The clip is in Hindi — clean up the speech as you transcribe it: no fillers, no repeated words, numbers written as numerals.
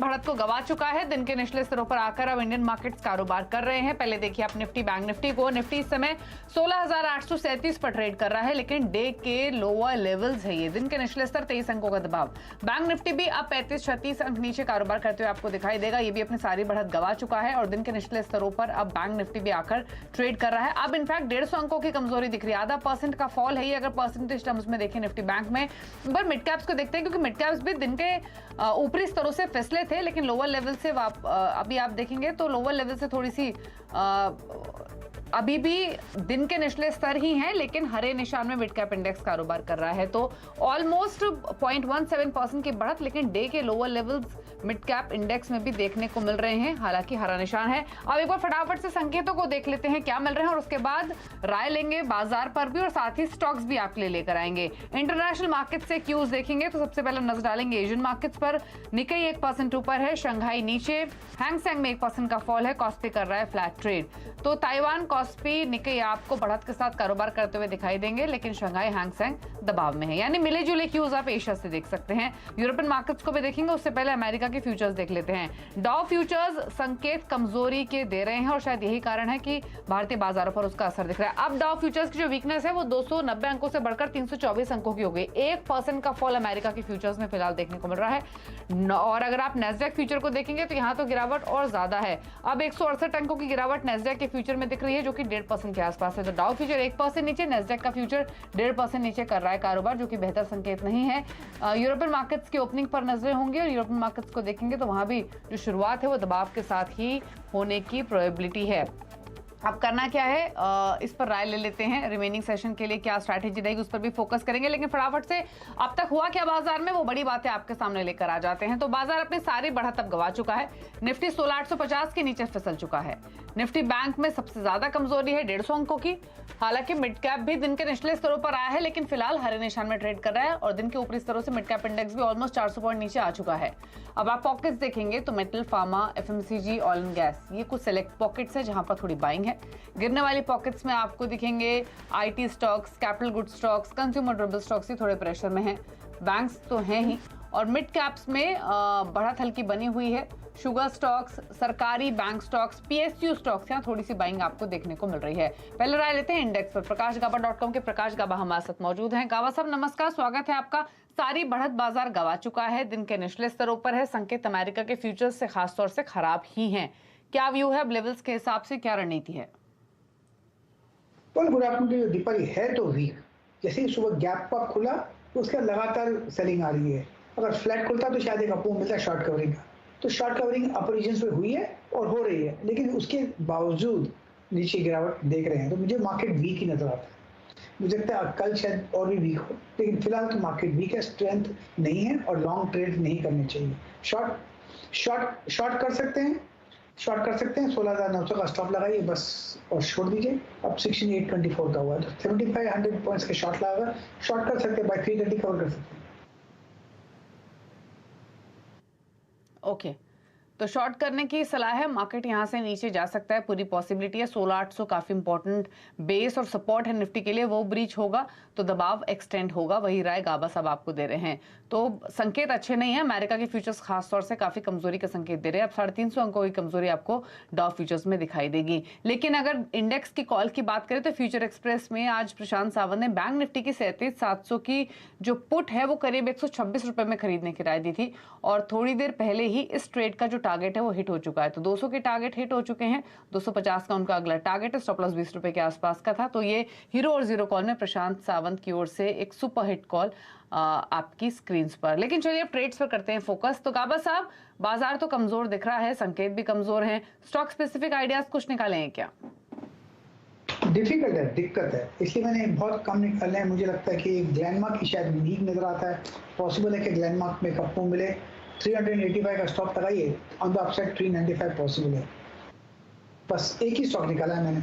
बढ़त को गंवा चुका है। दिन के निचले स्तरों पर आकर अब इंडियन मार्केट्स कारोबार कर रहे हैं। पहले देखिए आप निफ्टी बैंक निफ्टी को। निफ्टी इस समय 16,837 पर ट्रेड कर रहा है, लेकिन डे के लोअर लेवल्स है ये। दिन के निचले स्तर 23 अंकों का दबाव। बैंक निफ्टी भी अब 35-36 अंक नीचे कारोबार करते हुए आपको दिखाई देगा। ये भी अपनी सारी बढ़त गंवा चुका है और दिन के निचले स्तरों पर अब बैंक निफ्टी भी आकर ट्रेड कर रहा है। अब इनफैक्ट 150 अंकों की कमजोरी दिख रही है। आधा % का फॉल है ये अगर परसेंटेज टर्म्स में देखें निफ्टी बैंक में। पर मिड कैप्स को देखते हैं, क्योंकि मिड कैप्स भी दिन के ऊपरी स्तरों से फिसले थे, लेकिन लोअर लेवल से अभी आप देखेंगे तो लोअर लेवल से थोड़ी सी अभी भी दिन के निचले स्तर ही हैं, लेकिन हरे निशान में मिड कैप इंडेक्स कारोबार कर रहा है। तो ऑलमोस्ट 0.17% की बढ़त, लेकिन डे के lower levels mid cap index में भी देखने को मिल रहे हैं, हालांकि हरा निशान है। अब एक बार फटाफट से संकेतों को देख लेते हैं क्या मिल रहे हैं और उसके बाद राय लेंगे बाजार पर भी और साथ ही स्टॉक्स भी आपके लिए लेकर आएंगे। इंटरनेशनल मार्केट से क्यूज देखेंगे तो सबसे पहले नजर डालेंगे एशियन मार्केट्स पर। निक्केई 1% ऊपर है, शंघाई नीचे, हैंगसेंग में 1% का फॉल है, कॉस्पी कर रहा है फ्लैट ट्रेड। तो ताइवान, कॉस्पी, निक्केई आपको बढ़त के साथ कारोबार करते हुए दिखाई देंगे, लेकिन शंघाई, हैंगसेंग दबाव में है। यानी मिले जुले क्यूज आप एशिया से देख सकते हैं। यूरोपियन मार्केट्स को भी देखेंगे, उससे पहले अमेरिका के फ्यूचर्स देख लेते हैं। डाउ फ्यूचर्स संकेत कमजोरी के दे रहे हैं और शायद यही कारण है कि भारतीय बाजारों पर उसका असर दिख रहा है। अब डाउ फ्यूचर्स की जो वीकनेस है वो 290 अंकों से बढ़कर 324 अंकों की हो गई। 1% का फॉल अमेरिका के फ्यूचर्स में फिलहाल देखने को मिल रहा है। और अगर आप नेस्डैक फ्यूचर को देखेंगे तो यहाँ तो गिरावट और ज्यादा है। अब 168 अंकों की गिरावट नेस्डैक के फ्यूचर में दिख रही है, जो कि 1.5% के आसपास है। तो डाउ फ्यूचर 1% नीचे, नेस्डैक का फ्यूचर 1.5% नीचे कर रहा है कारोबार, जो कि बेहतर संकेत नहीं है। यूरोपियन मार्केट्स की ओपनिंग पर नजरें होंगी और यूरोपियन मार्केट्स को देखेंगे तो वहां भी जो शुरुआत है वो दबाव के साथ ही होने की प्रोबेबिलिटी है। अब करना क्या है, इस पर राय ले लेते हैं। रिमेनिंग सेशन के लिए क्या स्ट्रैटेजी रहेगी उस पर भी फोकस करेंगे, लेकिन फटाफट से अब तक हुआ क्या बाजार में वो बड़ी बातें आपके सामने लेकर आ जाते हैं। तो बाजार अपनी सारी बढ़त अब गवा चुका है। निफ्टी 16,850 के नीचे फिसल चुका है। निफ्टी बैंक में सबसे ज्यादा कमजोरी है 150 अंकों की। हालांकि मिड कैप भी दिन के निचले स्तरों पर आया है, लेकिन फिलहाल हरे निशान में ट्रेड कर रहा है और दिन के ऊपरी स्तरों से मिड कैप इंडेक्स भी ऑलमोस्ट 400 पॉइंट नीचे आ चुका है। अब आप पॉकेट्स देखेंगे तो metal, pharma, FMCG, oil and gas, ये कुछ सेलेक्ट पॉकेट्स है जहां पर थोड़ी बाइंग है। गिरने वाली पॉकेट्स में आपको दिखेंगे IT stocks, capital good stocks, consumer durable stocks ही थोड़े प्रेशर में हैं। बैंक्स तो हैं ही, और मिड कैप्स में बढ़त हल्की बनी हुई है। शुगर स्टॉक्स, सरकारी बैंक स्टॉक्स, पीएसयू स्टॉक्स, यहाँ थोड़ी सी बाइंग आपको देखने को मिल रही है। पहले राय लेते हैं इंडेक्स पर। प्रकाशगाबा.com के प्रकाश गाबा हमारे साथ मौजूद हैं। गाबा साहब नमस्कार, स्वागत है आपका। सारी बढ़त बाजार गवा चुका है, दिन के निचले स्तरों पर है। संकेत अमेरिका के फ्यूचर्स से खासतौर से खराब ही हैं। क्या व्यू है, लेवल्स के हिसाब से क्या रणनीति है? Good afternoon. दीपक है तो वीक, जैसे ही सुबह गैप अप खुला तो उसका लगातार सेलिंग आ रही है। अगर फ्लैट खुलता तो शायद एक अप मिलता शॉर्ट कवरिंग का। तो शॉर्ट कवरिंग अपर रीजन पे हुई है और हो रही है, लेकिन उसके बावजूद नीचे गिरावट देख रहे हैं। तो मुझे मार्केट वीक ही नजर आता है। मुझे लगता है कल शायद और भी वीक हो, लेकिन फिलहाल तो मार्केट वीक है, स्ट्रेंथ नहीं है और लॉन्ग ट्रेड नहीं करने चाहिए। शॉर्ट कर सकते हैं, 16,900 का स्टॉप लगाइए बस और छोड़ दीजिए। अब 16,824 का हुआ है तो 75-100 पॉइंट्स के शॉर्ट लगाकर शॉर्ट कर सकते हैं, बाय 330 कवर कर सकते हैं। ओके, तो शॉर्ट करने की सलाह है। मार्केट यहां से नीचे जा सकता है, पूरी पॉसिबिलिटी है। 16,800 काफी इंपॉर्टेंट बेस और सपोर्ट है निफ्टी के लिए, वो ब्रीच होगा तो दबाव एक्सटेंड होगा। वही राय गाबा साहब आपको दे रहे हैं। तो संकेत अच्छे नहीं है। अमेरिका के फ्यूचर्स खासतौर से काफी कमजोरी का संकेत दे रहे हैं। अब 350 अंकों की कमजोरी आपको डाउ फ्यूचर्स में दिखाई देगी। लेकिन अगर इंडेक्स की कॉल की बात करें तो फ्यूचर एक्सप्रेस में आज प्रशांत सावंत ने बैंक निफ्टी की 37,700 की जो पुट है वो करीब 126 रुपए में खरीदने की राय दी थी, और थोड़ी देर पहले ही इस ट्रेड का जो टारगेट है वो हिट हो चुका है। तो 200 के टारगेट हिट हो चुके हैं। 250 का उनका अगला टारगेट है, स्टॉप लॉस 20 रुपए के आसपास का था। तो ये हीरो और जीरो कॉल में प्रशांत सावंत की ओर से एक सुपर हिट कॉल आपकी स्क्रीन पर। लेकिन चलिए अब ट्रेड्स पर करते हैं फोकस। तो गाबा साहब, बाजार तो कमजोर दिख रहा है, संकेत भी कमजोर हैं। स्टॉक स्पेसिफिक आइडियाज कुछ निकाले हैं क्या? डिफिकल्ट है, दिक्कत है, इसलिए मैंने बहुत कम निकाले हैं। मुझे लगता है कि ग्लैंडमार्क की शायद वीक नजर आता है। पॉसिबल है कि ग्लैंडमार्क में कप मिले। 385 का स्टॉप लगाइए, ऑन द अपसाइड 395 पॉसिबल है। बस एक ही स्टॉक निकाला है मैंने।